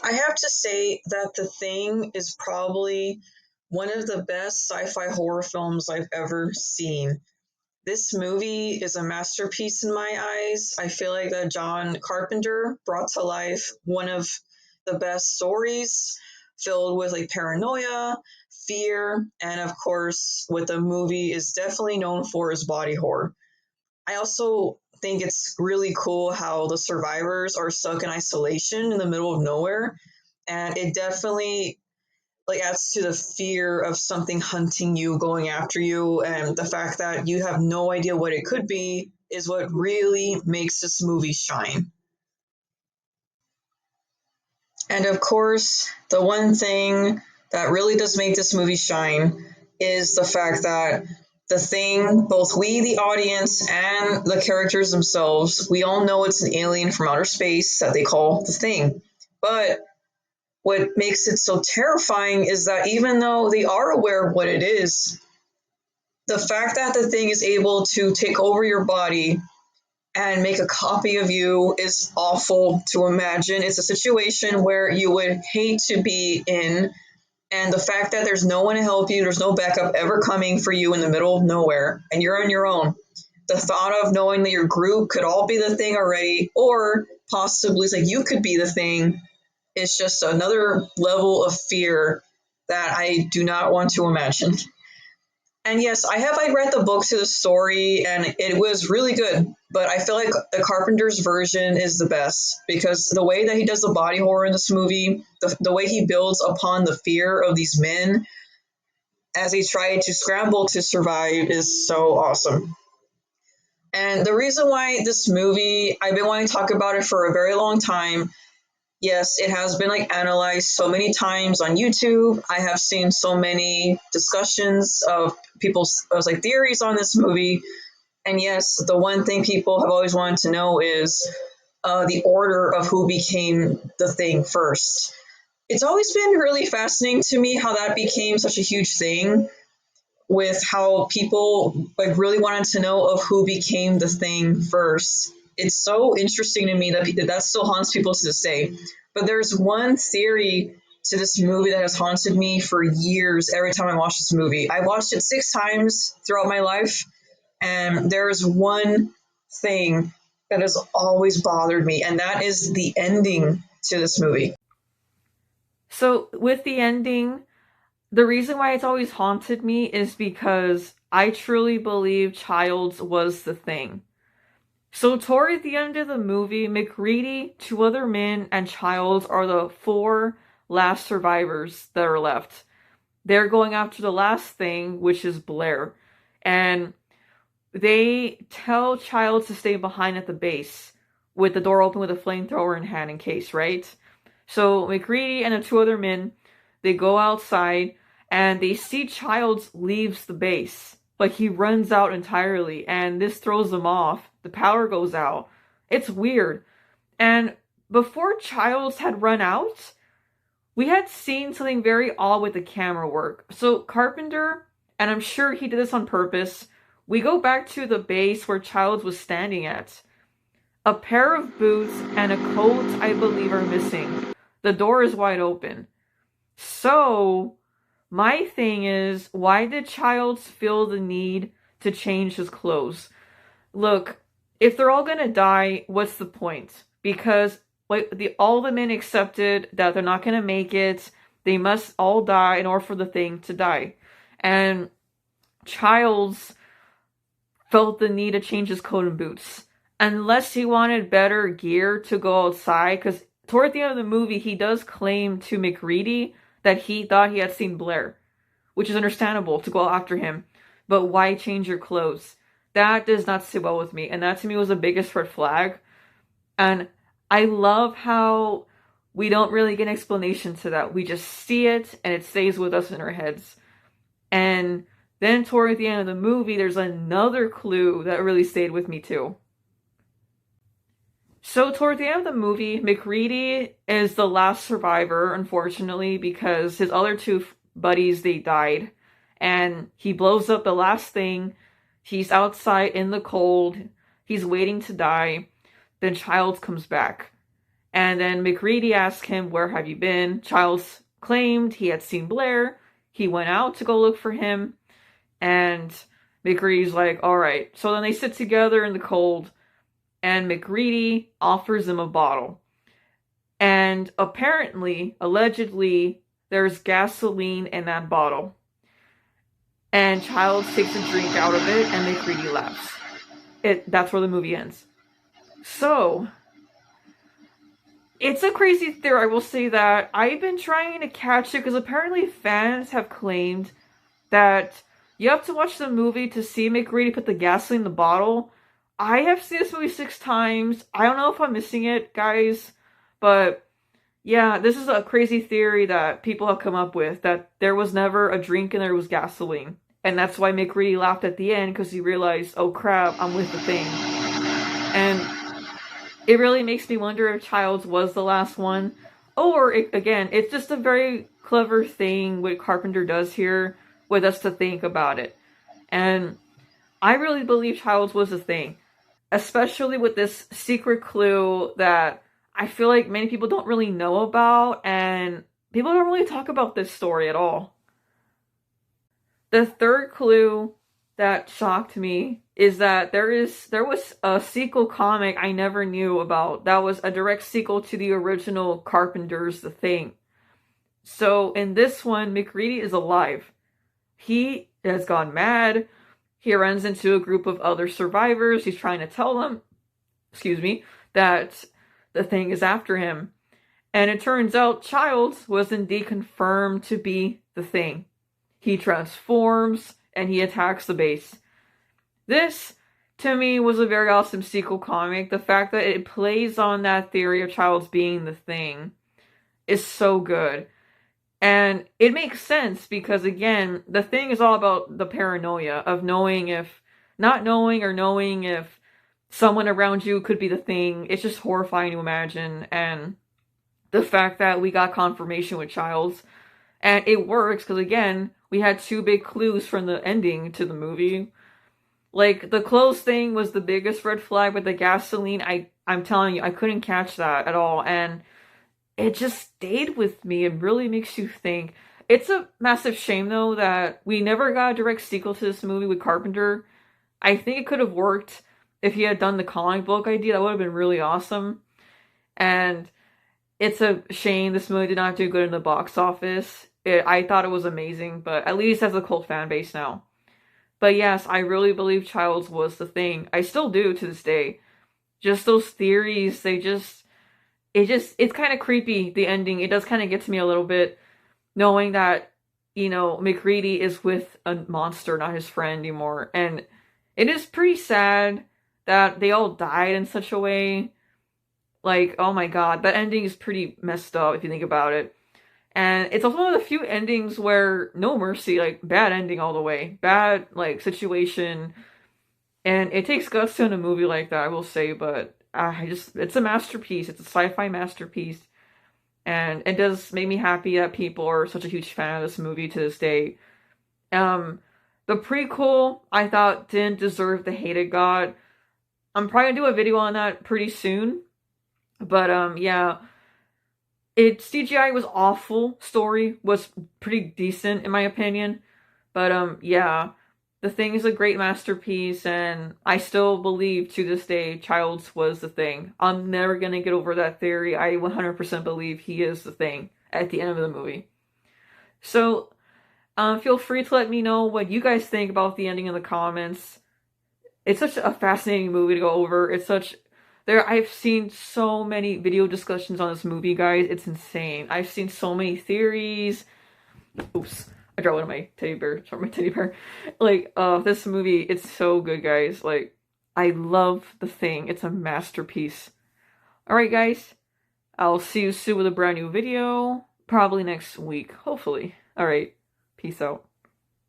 I have to say that The Thing is probably one of the best sci-fi horror films I've ever seen. This movie is a masterpiece in my eyes. I feel like that John Carpenter brought to life one of the best stories filled with like paranoia, fear, and of course, what the movie is definitely known for is body horror. I also think it's really cool how the survivors are stuck in isolation in the middle of nowhere, and it definitely like adds to the fear of something hunting you, going after you, and the fact that you have no idea what it could be is what really makes this movie shine. And of course, the one thing that really does make this movie shine is the fact that the thing, both we, the audience, and the characters themselves, we all know it's an alien from outer space that they call the thing. But what makes it so terrifying is that even though they are aware of what it is, the fact that the thing is able to take over your body and make a copy of you is awful to imagine. It's a situation where you would hate to be in. And the fact that there's no one to help you, there's no backup ever coming for you in the middle of nowhere, and you're on your own. The thought of knowing that your group could all be the thing already, or possibly it's like you could be the thing, is just another level of fear that I do not want to imagine. And yes, I read the book to the story, and it was really good. But I feel like the Carpenter's version is the best because the way that he does the body horror in this movie, the way he builds upon the fear of these men as they try to scramble to survive is so awesome. And the reason why this movie, I've been wanting to talk about it for a very long time. Yes, it has been like analyzed so many times on YouTube. I have seen so many discussions of people's like theories on this movie. And yes, the one thing people have always wanted to know is the order of who became the thing first. It's always been really fascinating to me how that became such a huge thing with how people like really wanted to know of who became the thing first. It's so interesting to me that that still haunts people to this day. But there's one theory to this movie that has haunted me for years every time I watch this movie. I watched it 6 times throughout my life, and there is one thing that has always bothered me, and that is the ending to this movie. So, with the ending, the reason why it's always haunted me is because I truly believe Childs was the thing. So, toward the end of the movie, McReady, two other men, and Childs are the four last survivors that are left. They're going after the last thing, which is Blair. And they tell Childs to stay behind at the base with the door open with a flamethrower in hand in case, right? So McReady and the two other men, they go outside and they see Childs leaves the base, but he runs out entirely, and this throws them off. The power goes out. It's weird. And before Childs had run out, we had seen something very odd with the camera work. So Carpenter, and I'm sure he did this on purpose, we go back to the base where Childs was standing at. A pair of boots and a coat, I believe, are missing. The door is wide open. So, my thing is, why did Childs feel the need to change his clothes? Look, if they're all gonna die, what's the point? Because all the men accepted that they're not gonna make it. They must all die in order for the thing to die. And Childs felt the need to change his coat and boots. Unless he wanted better gear to go outside, because toward the end of the movie, he does claim to McReady that he thought he had seen Blair, which is understandable to go after him. But why change your clothes? That does not sit well with me, and that to me was the biggest red flag. And I love how we don't really get an explanation to that. We just see it, and it stays with us in our heads. And then toward the end of the movie, there's another clue that really stayed with me too. So toward the end of the movie, McReady is the last survivor, unfortunately, because his other two buddies, they died. And he blows up the last thing. He's outside in the cold. He's waiting to die. Then Childs comes back. And then McReady asked him, "Where have you been?" Childs claimed he had seen Blair. He went out to go look for him. And McReady's like, all right. So then they sit together in the cold, and McReady offers him a bottle. And apparently, allegedly, there's gasoline in that bottle. And Childs takes a drink out of it, and McReady laughs. That's where the movie ends. So, it's a crazy theory, I will say that. I've been trying to catch it, because apparently fans have claimed that you have to watch the movie to see McReady put the gasoline in the bottle. I have seen this movie 6 times. I don't know if I'm missing it, guys. But, yeah, this is a crazy theory that people have come up with, that there was never a drink and there was gasoline. And that's why McReady laughed at the end, because he realized, oh crap, I'm with the thing. And it really makes me wonder if Childs was the last one. Or, again, it's just a very clever thing what Carpenter does here with us to think about it. And I really believe Childs was the thing. Especially with this secret clue that I feel like many people don't really know about, and people don't really talk about this story at all. The third clue that shocked me is that there was a sequel comic I never knew about that was a direct sequel to the original Carpenter's The Thing. So in this one, McReady is alive. He has gone mad. He runs into a group of other survivors. He's trying to tell them, that the thing is after him. And it turns out Childs was indeed confirmed to be the thing. He transforms and he attacks the base. This, to me, was a very awesome sequel comic. The fact that it plays on that theory of Childs being the thing is so good. And it makes sense because, again, the thing is all about the paranoia of not knowing or knowing if someone around you could be the thing. It's just horrifying to imagine. And the fact that we got confirmation with Childs, and it works because, again, we had 2 big clues from the ending to the movie. Like, the clothes thing was the biggest red flag, but the gasoline, I'm telling you, I couldn't catch that at all. And it just stayed with me. It really makes you think. It's a massive shame, though, that we never got a direct sequel to this movie with Carpenter. I think it could have worked if he had done the comic book idea. That would have been really awesome. And it's a shame this movie did not do good in the box office. I thought it was amazing, but at least has a cult fan base now. But yes, I really believe Childs was the thing. I still do to this day. Just those theories, it's kind of creepy, the ending. It does kind of get to me a little bit, knowing that, McReady is with a monster, not his friend anymore. And it is pretty sad that they all died in such a way. Like, oh my god, that ending is pretty messed up if you think about it. And it's also one of the few endings where no mercy, like, bad ending all the way. Bad, like, situation. And it takes guts to end a movie like that, I will say, but it's a masterpiece. It's a sci-fi masterpiece. And it does make me happy that people are such a huge fan of this movie to this day. The prequel, I thought, didn't deserve the hate it got. I'm probably gonna do a video on that pretty soon. But, yeah. CGI was awful. Story was pretty decent, in my opinion. But, yeah. The Thing is a great masterpiece, and I still believe to this day Childs was the thing. I'm never gonna get over that theory. I 100% believe he is the thing at the end of the movie. So, feel free to let me know what you guys think about the ending in the comments. It's such a fascinating movie to go over. I've seen so many video discussions on this movie, guys. It's insane. I've seen so many theories. Oops. I dropped one of my teddy bear. Like, this movie, it's so good, guys. Like, I love The Thing. It's a masterpiece. Alright, guys. I'll see you soon with a brand new video. Probably next week, hopefully. Alright. Peace out.